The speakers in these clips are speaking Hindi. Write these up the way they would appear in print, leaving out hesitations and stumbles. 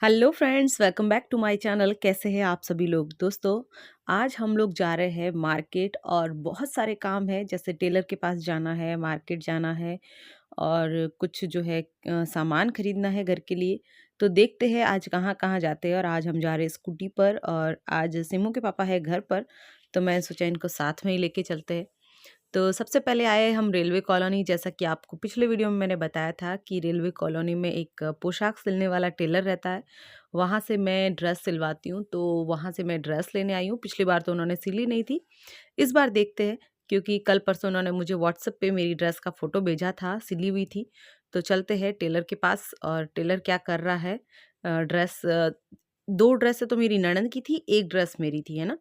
Hello friends, welcome back to my channel. कैसे हैं आप सभी लोग? दोस्तों, आज हम लोग जा रहे हैं मार्केट और बहुत सारे काम है, जैसे टेलर के पास जाना है, मार्केट जाना है और कुछ जो है सामान खरीदना है घर के लिए। तो देखते हैं आज कहाँ-कहाँ जाते हैं। और आज हम जा रहे हैं स्कूटी पर और आज सिमू के पापा है घर पर, तो मैं सोचा इनको साथ में ही लेके चलते हैं। तो सबसे पहले आए हम रेलवे कॉलोनी। जैसा कि आपको पिछले वीडियो में मैंने बताया था कि रेलवे कॉलोनी में एक पोशाक सिलने वाला टेलर रहता है, वहाँ से मैं ड्रेस सिलवाती हूँ। तो वहाँ से मैं ड्रेस लेने आई हूँ। पिछली बार तो उन्होंने सिली नहीं थी, इस बार देखते हैं, क्योंकि कल परसों उन्होंने मुझे व्हाट्सएप पे मेरी ड्रेस का फ़ोटो भेजा था, सिली हुई थी। तो चलते हैं टेलर के पास और टेलर क्या कर रहा है। 2 ड्रेसें तो मेरी ननद की थी, 1 ड्रेस मेरी थी, है ना?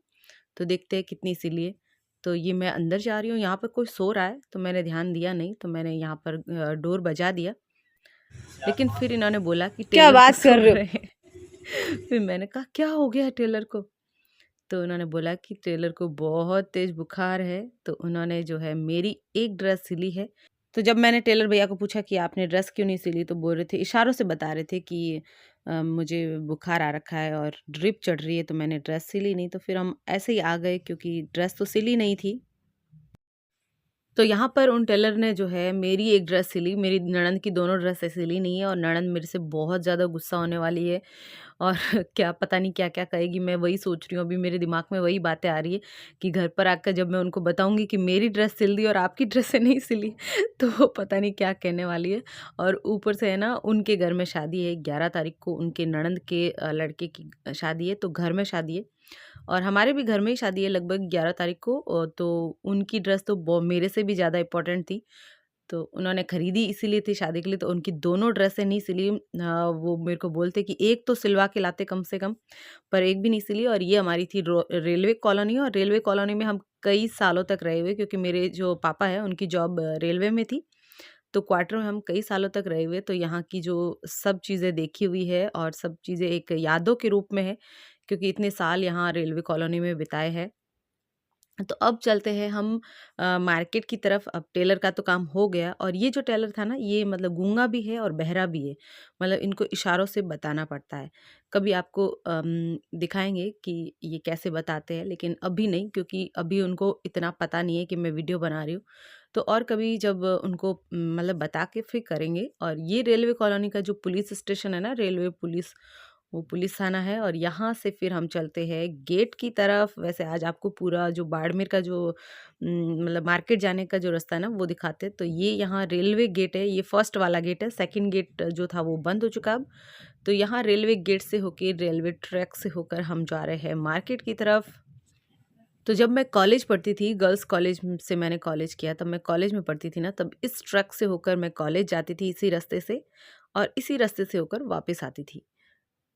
तो देखते हैं कितनी सिली है। तो ये मैं अंदर जा रही हूँ, यहाँ पर कोई सो रहा है, तो मैंने ध्यान दिया नहीं, तो मैंने यहाँ पर डोर बजा दिया। लेकिन फिर इन्होंने बोला कि क्या टेलर को बात सो कर रहे हो? रहे हैं। फिर मैंने कहा क्या हो गया है टेलर को? तो उन्होंने बोला कि टेलर को बहुत तेज़ बुखार है, तो उन्होंने जो है मेरी एक ड्रेस सिली है। तो जब मैंने टेलर भैया को पूछा कि आपने ड्रेस क्यों नहीं सिली, तो बोल रहे थे, इशारों से बता रहे थे कि मुझे बुखार आ रखा है और ड्रिप चढ़ रही है, तो मैंने ड्रेस सिली नहीं। तो फिर हम ऐसे ही आ गए, क्योंकि ड्रेस तो सिली नहीं थी। तो यहाँ पर उन टेलर ने जो है मेरी एक ड्रेस सिली, मेरी ननद की दोनों ड्रेसें सिली नहीं है और ननद मेरे से बहुत ज़्यादा गुस्सा होने वाली है। और क्या पता नहीं क्या-क्या कहेगी, मैं वही सोच रही हूँ, अभी मेरे दिमाग में वही बातें आ रही है कि घर पर आकर जब मैं उनको बताऊँगी कि मेरी ड्रेस सिल दी और आपकी ड्रेसें नहीं सिली, तो वो पता नहीं क्या कहने वाली है। और ऊपर से है ना, उनके घर में शादी है, 11 तारीख को उनके ननद के लड़के की शादी है, तो घर में शादी है। और हमारे भी घर में ही शादी है लगभग 11 तारीख को। तो उनकी ड्रेस तो मेरे से भी ज़्यादा इम्पोर्टेंट थी, तो उन्होंने खरीदी इसीलिए थी शादी के लिए, तो उनकी दोनों ड्रेसें नहीं सिली। वो मेरे को बोलते कि एक तो सिलवा के लाते कम से कम, पर एक भी नहीं सिली। और ये हमारी थी रेलवे कॉलोनी, और रेलवे कॉलोनी में हम कई सालों तक रहे हुए, क्योंकि मेरे जो पापा हैं उनकी जॉब रेलवे में थी। तो क्वार्टर में हम कई सालों तक रहे हुए, तो यहाँ की जो सब चीज़ें देखी हुई है और सब चीज़ें एक यादों के रूप में है, क्योंकि इतने साल यहाँ रेलवे कॉलोनी में बिताए हैं। तो अब चलते हैं हम मार्केट की तरफ। अब टेलर का तो काम हो गया, और ये जो टेलर था ना, ये मतलब गूंगा भी है और बहरा भी है, मतलब इनको इशारों से बताना पड़ता है। कभी आपको दिखाएंगे कि ये कैसे बताते हैं, लेकिन अभी नहीं, क्योंकि अभी उनको इतना पता नहीं है कि मैं वीडियो बना रही हूँ। तो और कभी जब उनको मतलब बता के फिर करेंगे। और ये रेलवे कॉलोनी का जो पुलिस स्टेशन है ना, रेलवे पुलिस, वो पुलिस थाना है। और यहाँ से फिर हम चलते हैं गेट की तरफ। वैसे आज आपको पूरा जो बाड़मेर का जो मतलब मार्केट जाने का जो रास्ता है ना, वो दिखाते हैं। तो ये यहाँ रेलवे गेट है, ये फर्स्ट वाला गेट है, सेकंड गेट जो था वो बंद हो चुका अब। तो यहाँ रेलवे गेट से होके, रेलवे ट्रैक से होकर हम जा रहे हैं मार्केट की तरफ। तो जब मैं कॉलेज पढ़ती थी, गर्ल्स कॉलेज से मैंने कॉलेज किया, तब मैं कॉलेज में पढ़ती थी ना, तब इस ट्रक से होकर मैं कॉलेज जाती थी, इसी रास्ते से, और इसी रास्ते से होकर वापस आती थी।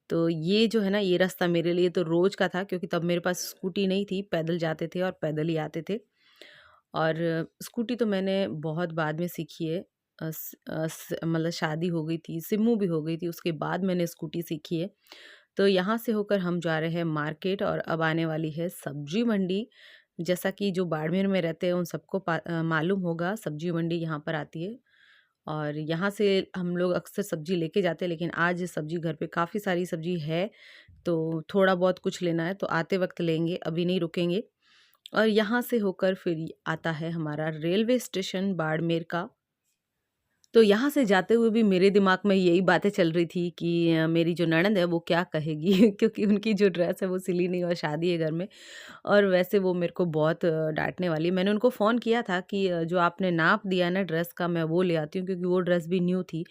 तो ये जो है ना, ये रास्ता मेरे लिए तो रोज़ का था, क्योंकि तब मेरे पास स्कूटी नहीं थी, पैदल जाते थे और पैदल ही आते थे। और स्कूटी तो मैंने बहुत बाद में सीखी है। मतलब शादी हो गई थी, सिम्मू भी हो गई थी, उसके बाद मैंने स्कूटी सीखी है। तो यहाँ से होकर हम जा रहे हैं मार्केट, और अब आने वाली है सब्जी मंडी। जैसा कि जो बाड़मेर में रहते हैं उन सबको मालूम होगा, सब्जी मंडी यहाँ पर आती है। और यहाँ से हम लोग अक्सर सब्जी लेके जाते हैं, लेकिन आज सब्जी घर पे काफ़ी सारी सब्जी है, तो थोड़ा बहुत कुछ लेना है, तो आते वक्त लेंगे, अभी नहीं रुकेंगे। और यहाँ से होकर फिर आता है हमारा रेलवे स्टेशन बाड़मेर का। तो यहाँ से जाते हुए भी मेरे दिमाग में यही बातें चल रही थी कि मेरी जो ननद है वो क्या कहेगी, क्योंकि उनकी जो ड्रेस है वो सिली नहीं और शादी है घर में। और वैसे वो मेरे को बहुत डाँटने वाली है। मैंने उनको फ़ोन किया था कि जो आपने नाप दिया ना ड्रेस का, मैं वो ले आती हूँ, क्योंकि वो ड्रेस भी न्यू थी।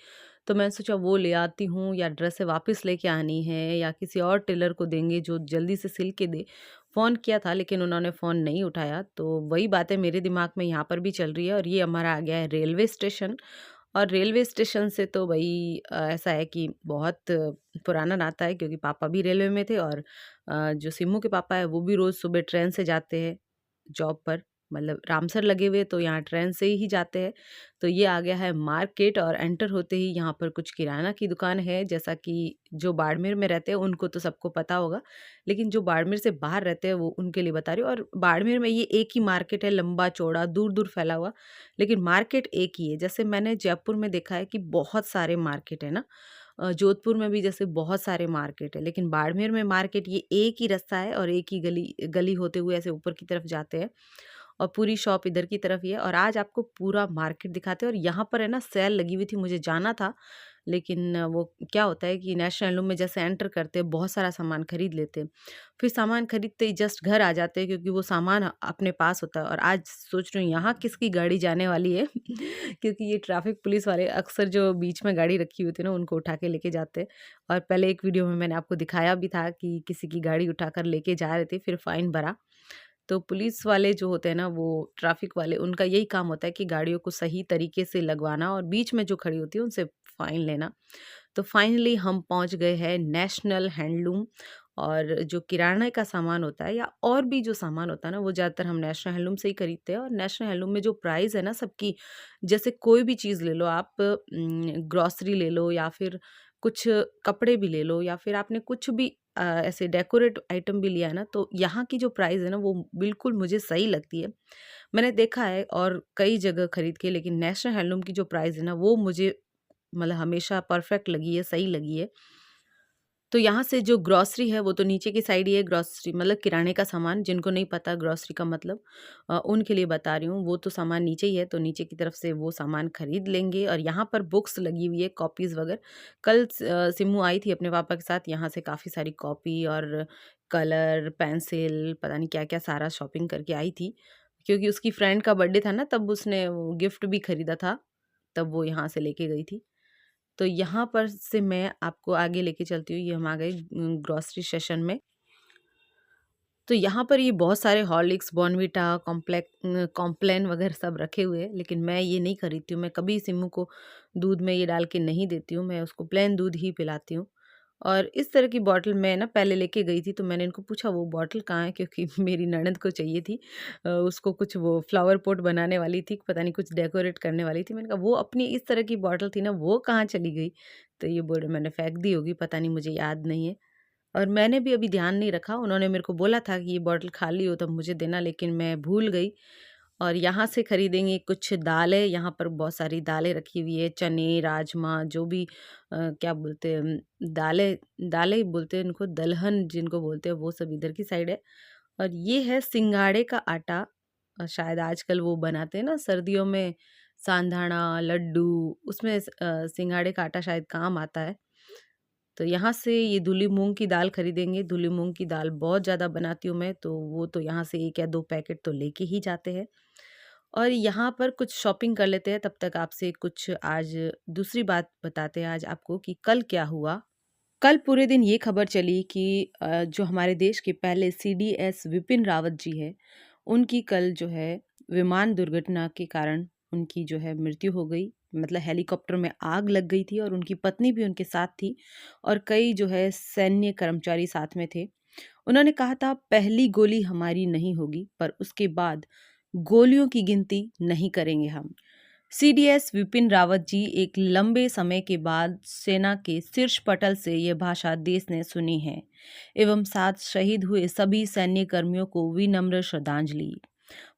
तो मैंने सोचा वो ले आती हूँ, या ड्रेसें वापस लेके आनी है, या किसी और टेलर को देंगे जो जल्दी से सिल के दे। फ़ोन किया था, लेकिन उन्होंने फ़ोन नहीं उठाया। तो वही बातें मेरे दिमाग में यहाँ पर भी चल रही है। और ये हमारा आ गया है रेलवे स्टेशन। और रेलवे स्टेशन से तो भई ऐसा है कि बहुत पुराना नाता है, क्योंकि पापा भी रेलवे में थे, और जो सिम्मू के पापा हैं वो भी रोज़ सुबह ट्रेन से जाते हैं जॉब पर, मतलब रामसर लगे हुए, तो यहाँ ट्रेन से ही जाते हैं। तो ये आ गया है मार्केट, और एंटर होते ही यहाँ पर कुछ किराना की दुकान है, जैसा कि जो बाड़मेर में रहते हैं उनको तो सबको पता होगा, लेकिन जो बाड़मेर से बाहर रहते हैं वो उनके लिए बता रही हूँ। और बाड़मेर में ये एक ही मार्केट है, लंबा-चौड़ा, दूर-दूर फैला हुआ, लेकिन मार्केट एक ही है। जैसे मैंने जयपुर में देखा है कि बहुत सारे मार्केट है ना, जोधपुर में भी जैसे बहुत सारे मार्केट है, लेकिन बाड़मेर में मार्केट ये एक ही रास्ता है और एक ही गली गली होते हुए ऐसे ऊपर की तरफ जाते हैं और पूरी शॉप इधर की तरफ ही है। और आज आपको पूरा मार्केट दिखाते हैं। और यहाँ पर है ना सेल लगी हुई थी, मुझे जाना था, लेकिन वो क्या होता है कि नेशनल हैंडलूम में जैसे एंटर करते हैं बहुत सारा सामान खरीद लेते हैं, फिर सामान खरीदते ही जस्ट घर आ जाते हैं क्योंकि वो सामान अपने पास होता है। और आज सोच रही हूँ यहाँ किसकी गाड़ी जाने वाली है क्योंकि ये ट्रैफिक पुलिस वाले अक्सर जो बीच में गाड़ी रखी हुई थी ना उनको उठा के लेके जाते हैं। और पहले एक वीडियो में मैंने आपको दिखाया भी था कि किसी की गाड़ी उठाकर लेके जा रहे थे, फिर फाइन भरा। तो पुलिस वाले जो होते हैं ना, वो ट्रैफिक वाले, उनका यही काम होता है कि गाड़ियों को सही तरीके से लगवाना और बीच में जो खड़ी होती है उनसे फाइन लेना। तो फाइनली हम पहुंच गए हैं नेशनल हैंडलूम। और जो किराने का सामान होता है या और भी जो सामान होता है ना, वो ज़्यादातर हम नेशनल हैंडलूम से ही खरीदते हैं। और नेशनल हैंडलूम में जो प्राइस है ना सबकी, जैसे कोई भी चीज़ ले लो आप, ग्रॉसरी ले लो या फिर कुछ कपड़े भी ले लो या फिर आपने कुछ भी ऐसे डेकोरेट आइटम भी लिया है ना, तो यहाँ की जो प्राइस है ना वो बिल्कुल मुझे सही लगती है। मैंने देखा है और कई जगह खरीद के, लेकिन नेशनल हैंडलूम की जो प्राइस है ना वो मुझे मतलब हमेशा परफेक्ट लगी है, सही लगी है। तो यहाँ से जो ग्रॉसरी है वो तो नीचे की साइड ही है। ग्रॉसरी मतलब किराने का सामान, जिनको नहीं पता ग्रॉसरी का मतलब, उनके लिए बता रही हूँ। वो तो सामान नीचे ही है, तो नीचे की तरफ से वो सामान खरीद लेंगे। और यहाँ पर बुक्स लगी हुई है, कॉपीज़ वगैरह। कल सिम्मू आई थी अपने पापा के साथ, यहाँ से काफ़ी सारी कॉपी और कलर, पेंसिल, पता नहीं क्या-क्या सारा शॉपिंग करके आई थी। क्योंकि उसकी फ्रेंड का बर्थडे था ना, तब उसने वो गिफ्ट भी खरीदा था, तब वो यहाँ से लेके गई थी। तो यहाँ पर से मैं आपको आगे लेके चलती हूँ। ये हम आ गए ग्रॉसरी सेशन में। तो यहाँ पर ये बहुत सारे हॉर्लिक्स, बॉर्नविटा, कॉम्प्लान वगैरह सब रखे हुए हैं, लेकिन मैं ये नहीं खरीदती हूँ। मैं कभी सिम्मू को दूध में ये डाल के नहीं देती हूँ, मैं उसको प्लेन दूध ही पिलाती हूँ। और इस तरह की बॉटल मैं ना पहले लेके गई थी, तो मैंने इनको पूछा वो बॉटल कहाँ है, क्योंकि मेरी ननद को चाहिए थी। उसको कुछ वो फ्लावर पॉट बनाने वाली थी, पता नहीं कुछ डेकोरेट करने वाली थी। मैंने कहा वो अपनी इस तरह की बॉटल थी ना, वो कहाँ चली गई? तो ये बोल रहे मैंने फेंक दी होगी, पता नहीं, मुझे याद नहीं है। और मैंने भी अभी ध्यान नहीं रखा, उन्होंने मेरे को बोला था कि ये बॉटल खाली हो तब मुझे देना, लेकिन मैं भूल गई। और यहाँ से खरीदेंगे कुछ दालें, यहाँ पर बहुत सारी दालें रखी हुई है, चने, राजमा, जो भी क्या बोलते हैं, दालें दालें ही बोलते हैं इनको, दलहन जिनको बोलते हैं, वो सब इधर की साइड है। और ये है सिंगाड़े का आटा, शायद आजकल वो बनाते हैं ना सर्दियों में, सांधाना, लड्डू, उसमें सिंगाड़े का आटा शायद काम आता है। तो यहाँ से ये धुली मूँग की दाल खरीदेंगे। धुली मूँग की दाल बहुत ज़्यादा बनाती हूँ मैं, तो वो तो यहाँ से 1 या 2 पैकेट तो लेके ही जाते हैं। और यहाँ पर कुछ शॉपिंग कर लेते हैं, तब तक आपसे कुछ आज दूसरी बात बताते हैं आज आपको कि कल क्या हुआ। कल पूरे दिन ये खबर चली कि जो हमारे देश के पहले सीडीएस विपिन रावत जी हैं, उनकी कल जो है विमान दुर्घटना के कारण उनकी जो है मृत्यु हो गई। मतलब हेलीकॉप्टर में आग लग गई थी और उनकी पत्नी भी उनके साथ थी और कई जो है सैन्य कर्मचारी साथ में थे। उन्होंने कहा था पहली गोली हमारी नहीं होगी, पर उसके बाद गोलियों की गिनती नहीं करेंगे हम। सीडीएस विपिन रावत जी एक लंबे समय के बाद सेना के शीर्ष पटल से यह भाषा देश ने सुनी है एवं साथ शहीद हुए सभी सैन्य कर्मियों को विनम्र श्रद्धांजलि।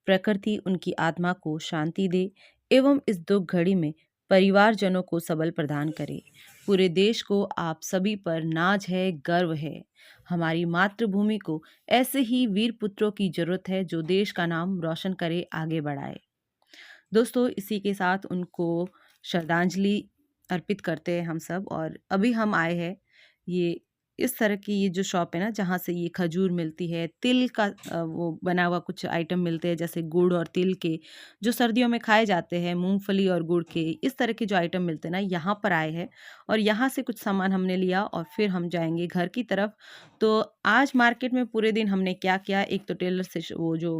प्रकृति उनकी आत्मा को शांति दे एवं इस दुख घड़ी में परिवारजनों को सबल प्रदान करे। पूरे देश को आप सभी पर नाज है, गर्व है। हमारी मातृभूमि को ऐसे ही वीर पुत्रों की जरूरत है जो देश का नाम रोशन करे, आगे बढ़ाए। दोस्तों, इसी के साथ उनको श्रद्धांजलि अर्पित करते हैं हम सब। और अभी हम आए हैं ये इस तरह की ये जो शॉप है ना, जहाँ से ये खजूर मिलती है, तिल का वो बना हुआ कुछ आइटम मिलते हैं, जैसे गुड़ और तिल के जो सर्दियों में खाए जाते हैं, मूंगफली और गुड़ के, इस तरह के जो आइटम मिलते हैं ना, यहाँ पर आए हैं। और यहाँ से कुछ सामान हमने लिया और फिर हम जाएंगे घर की तरफ। तो आज मार्केट में पूरे दिन हमने क्या किया, एक तो टेलर से वो जो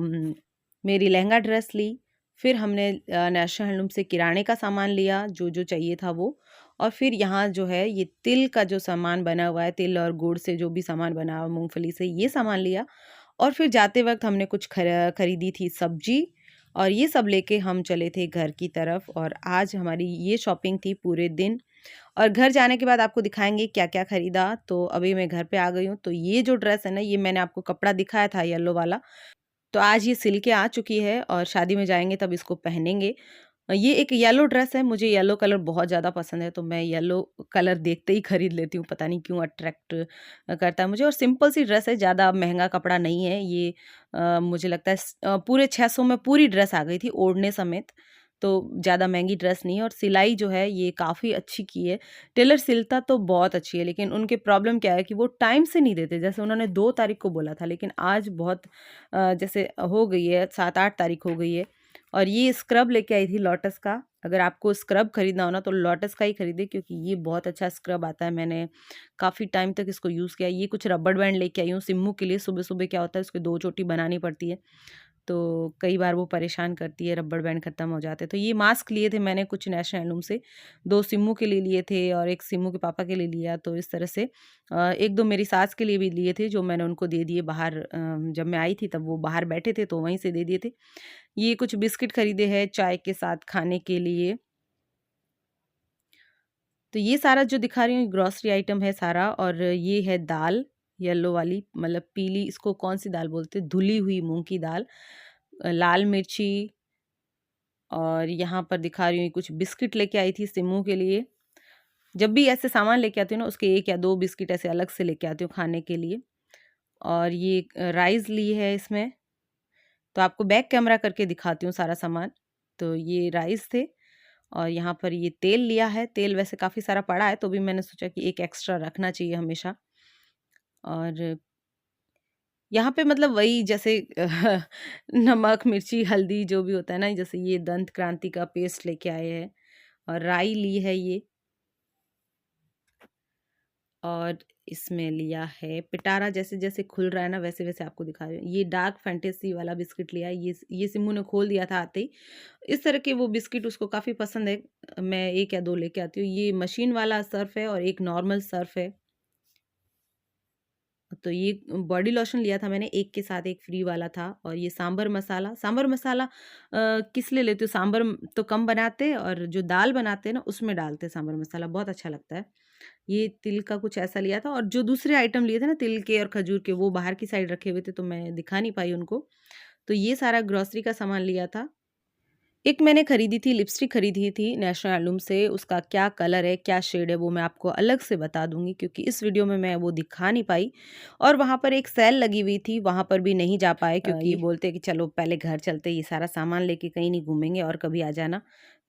मेरी लहंगा ड्रेस ली, फिर हमने नेशनल हैंडलूम से किराने का सामान लिया जो जो चाहिए था वो। और फिर यहाँ जो है ये तिल का जो सामान बना हुआ है, तिल और गुड़ से जो भी सामान बना हुआ, मूंगफली से, ये सामान लिया। और फिर जाते वक्त हमने कुछ खरीदी थी सब्जी, और ये सब लेके हम चले थे घर की तरफ। और आज हमारी ये शॉपिंग थी पूरे दिन। और घर जाने के बाद आपको दिखाएंगे क्या क्या खरीदा। तो अभी मैं घर पे आ गई हूँ। तो ये जो ड्रेस है ना, ये मैंने आपको कपड़ा दिखाया था येलो वाला, तो आज ये सिल के आ चुकी है और शादी में जाएंगे तब इसको पहनेंगे। ये एक येलो ड्रेस है, मुझे येलो कलर बहुत ज़्यादा पसंद है, तो मैं येलो कलर देखते ही खरीद लेती हूँ, पता नहीं क्यों अट्रैक्ट करता है मुझे। और सिंपल सी ड्रेस है, ज़्यादा महँगा कपड़ा नहीं है ये। मुझे लगता है पूरे 600 में पूरी ड्रेस आ गई थी ओढ़ने समेत, तो ज़्यादा महँगी ड्रेस नहीं है। और सिलाई जो है ये काफ़ी अच्छी की है, टेलर सिलता तो बहुत अच्छी है, लेकिन उनके प्रॉब्लम क्या है कि वो टाइम से नहीं देते। जैसे उन्होंने 2 तारीख को बोला था, लेकिन आज बहुत जैसे हो गई है, 7-8 तारीख हो गई है। और ये स्क्रब लेके आई थी लोटस का। अगर आपको स्क्रब खरीदना हो ना तो लोटस का ही खरीदें, क्योंकि ये बहुत अच्छा स्क्रब आता है। मैंने काफ़ी टाइम तक इसको यूज़ किया। ये कुछ रबड़ बैंड लेके आई हूँ सिम्मू के लिए। सुबह-सुबह क्या होता है, उसकी 2 चोटी बनानी पड़ती है, तो कई बार वो परेशान करती है, रबड़ बैंड ख़त्म हो जाते हैं। तो ये मास्क लिए थे मैंने कुछ नेशनल हैंडलूम से, 2 सिम्मू के लिए लिए थे और 1 सिम्मू के पापा के लिए लिया। तो इस तरह से 1-2 मेरी सास के लिए भी लिए थे, जो मैंने उनको दे दिए बाहर। जब मैं आई थी तब वो बाहर बैठे थे, तो वहीं से दे दिए थे। ये कुछ बिस्किट खरीदे हैं चाय के साथ खाने के लिए। तो ये सारा जो दिखा रही हूँ ग्रोसरी आइटम है सारा। और ये है दाल, येलो वाली, मतलब पीली, इसको कौन-सी दाल बोलते हैं, धुली हुई मूँग की दाल, लाल मिर्ची। और यहाँ पर दिखा रही हूँ कुछ बिस्किट लेके आई थी सिम्मू के लिए। जब भी ऐसे सामान लेके आती हूँ ना, उसके 1 या 2 बिस्किट ऐसे अलग से लेके आती हूँ खाने के लिए। और ये राइस ली है इसमें, तो आपको बैक कैमरा करके दिखाती हूँ सारा सामान। तो ये राइस थे। और यहाँ पर ये तेल लिया है। तेल वैसे काफ़ी सारा पड़ा है, तो भी मैंने सोचा कि एक एक्स्ट्रा रखना चाहिए हमेशा। और यहाँ पे मतलब वही जैसे नमक, मिर्ची, हल्दी जो भी होता है ना, जैसे ये दंत क्रांति का पेस्ट लेके आए हैं। और राई ली है ये। और इसमें लिया है पिटारा। जैसे-जैसे खुल रहा है ना, वैसे-वैसे आपको दिखा रही हूँ। ये डार्क फैंटेसी वाला बिस्किट लिया है। ये सिम्मू ने खोल दिया था आते ही। इस तरह के वो बिस्किट उसको काफ़ी पसंद है। मैं 1 या 2 लेके आती हूँ। ये मशीन वाला सर्फ़ है और एक नॉर्मल सर्फ़ है। तो ये बॉडी लोशन लिया था मैंने, एक के साथ एक फ्री वाला था। और ये सांभर मसाला किस लिए लेती हूँ, सांभर तो कम बनाते हैं और जो दाल बनाते हैं ना उसमें डालते हैं सांभर मसाला, बहुत अच्छा लगता है। ये तिल का कुछ ऐसा लिया था। और जो दूसरे आइटम लिए थे ना तिल के और खजूर के, वो बाहर की साइड रखे हुए थे, तो मैं दिखा नहीं पाई उनको। तो ये सारा ग्रोसरी का सामान लिया था। एक मैंने खरीदी थी, लिपस्टिक खरीदी थी नेशनल हैंडलूम से। उसका क्या कलर है, क्या शेड है, वो मैं आपको अलग से बता दूँगी, क्योंकि इस वीडियो में मैं वो दिखा नहीं पाई। और वहाँ पर एक सेल लगी हुई थी, वहाँ पर भी नहीं जा पाए, क्योंकि ये बोलते हैं कि चलो पहले घर चलते, ये सारा सामान लेके कहीं नहीं घूमेंगे और कभी आ जाना।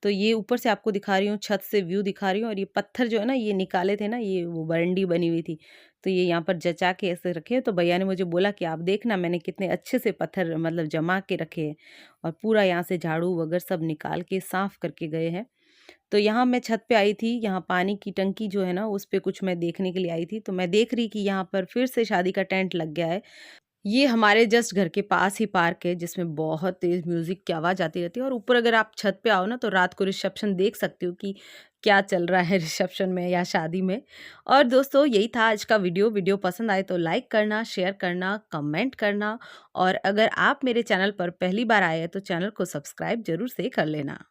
तो ये ऊपर से आपको दिखा रही हूँ, छत से व्यू दिखा रही हूँ। और ये पत्थर जो है ना, ये निकाले थे ना, ये वो बरंडी बनी हुई थी, तो ये यहाँ पर जचा के ऐसे रखे। तो भैया ने मुझे बोला कि आप देखना मैंने कितने अच्छे से पत्थर मतलब जमा के रखे हैं। और पूरा यहाँ से झाड़ू वगैरह सब निकाल के साफ करके गए हैं। तो यहाँ मैं छत पे आई थी, यहाँ पानी की टंकी जो है ना, उस पे कुछ मैं देखने के लिए आई थी। तो मैं देख रही कि यहाँ पर फिर से शादी का टेंट लग गया है। ये हमारे जस्ट घर के पास ही पार्क है, जिसमें बहुत तेज़ म्यूज़िक की आवाज़ आती रहती है। और ऊपर अगर आप छत पे आओ ना, तो रात को रिसेप्शन देख सकते हो कि क्या चल रहा है रिसेप्शन में या शादी में। और दोस्तों यही था आज का वीडियो। वीडियो पसंद आए तो लाइक करना, शेयर करना, कमेंट करना। और अगर आप मेरे चैनल पर पहली बार आए हैं तो चैनल को सब्सक्राइब ज़रूर से कर लेना।